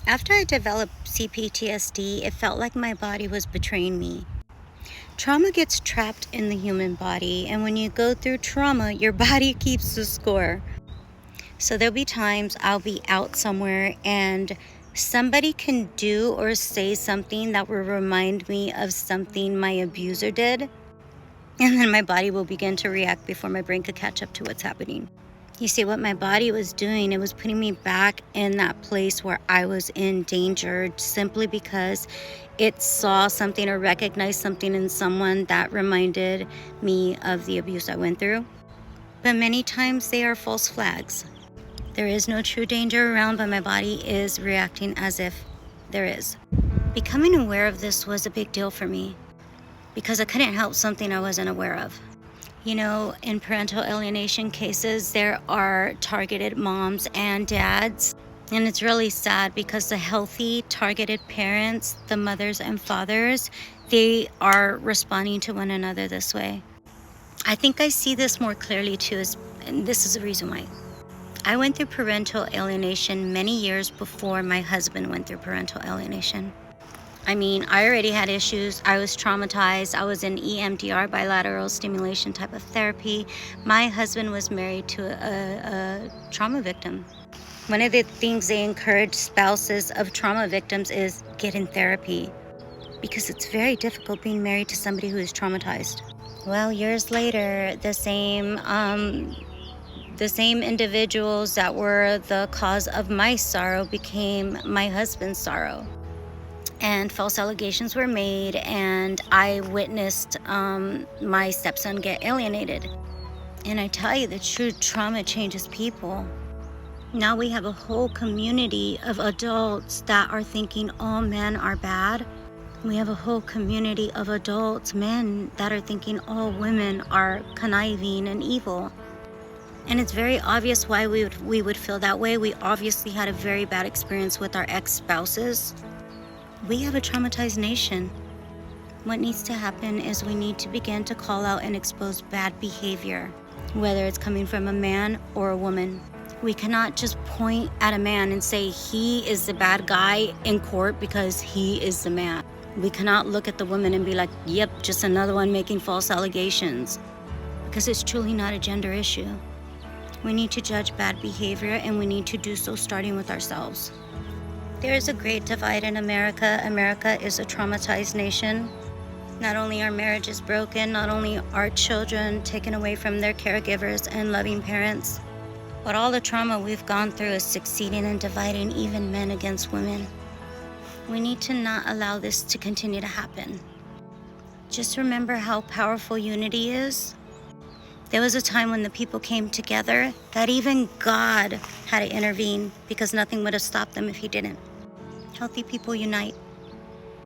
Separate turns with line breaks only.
After I developed CPTSD, it felt like my body was betraying me. Trauma gets trapped in the human body, and when you go through trauma, your body keeps the score. So there'll be times I'll be out somewhere and somebody can do or say something that will remind me of something my abuser did, and then my body will begin to react before my brain could catch up to what's happening. You see, what my body was doing, it was putting me back in that place where I was in danger simply because it saw something or recognized something in someone that reminded me of the abuse I went through. But many times they are false flags. There is no true danger around, but my body is reacting as if there is. Becoming aware of this was a big deal for me because I couldn't help something I wasn't aware of. You know, in parental alienation cases, there are targeted moms and dads. And it's really sad because the healthy, targeted parents, the mothers and fathers, they are responding to one another this way. I think I see this more clearly too, and this is the reason why. I went through parental alienation many years before my husband went through parental alienation. I mean, I already had issues. I was traumatized. I was in EMDR, bilateral stimulation type of therapy. My husband was married to a trauma victim. One of the things they encourage spouses of trauma victims is get in therapy because it's very difficult being married to somebody who is traumatized. Well, years later, the same individuals that were the cause of my sorrow became my husband's sorrow. And false allegations were made, and I witnessed my stepson get alienated. And I tell you, the true trauma changes people. Now we have a whole community of adults that are thinking all men are bad. We have a whole community of adults, men, that are thinking all women are conniving and evil. And it's very obvious why we would feel that way. We obviously had a very bad experience with our ex-spouses. We have a traumatized nation. What needs to happen is we need to begin to call out and expose bad behavior, whether it's coming from a man or a woman. We cannot just point at a man and say he is the bad guy in court because he is the man. We cannot look at the woman and be like, yep, just another one making false allegations, because it's truly not a gender issue. We need to judge bad behavior, and we need to do so starting with ourselves. There is a great divide in America. America is a traumatized nation. Not only are marriages broken, not only are children taken away from their caregivers and loving parents, but all the trauma we've gone through is succeeding in dividing even men against women. We need to not allow this to continue to happen. Just remember how powerful unity is. There was a time when the people came together that even God had to intervene because nothing would have stopped them if he didn't. Healthy people unite.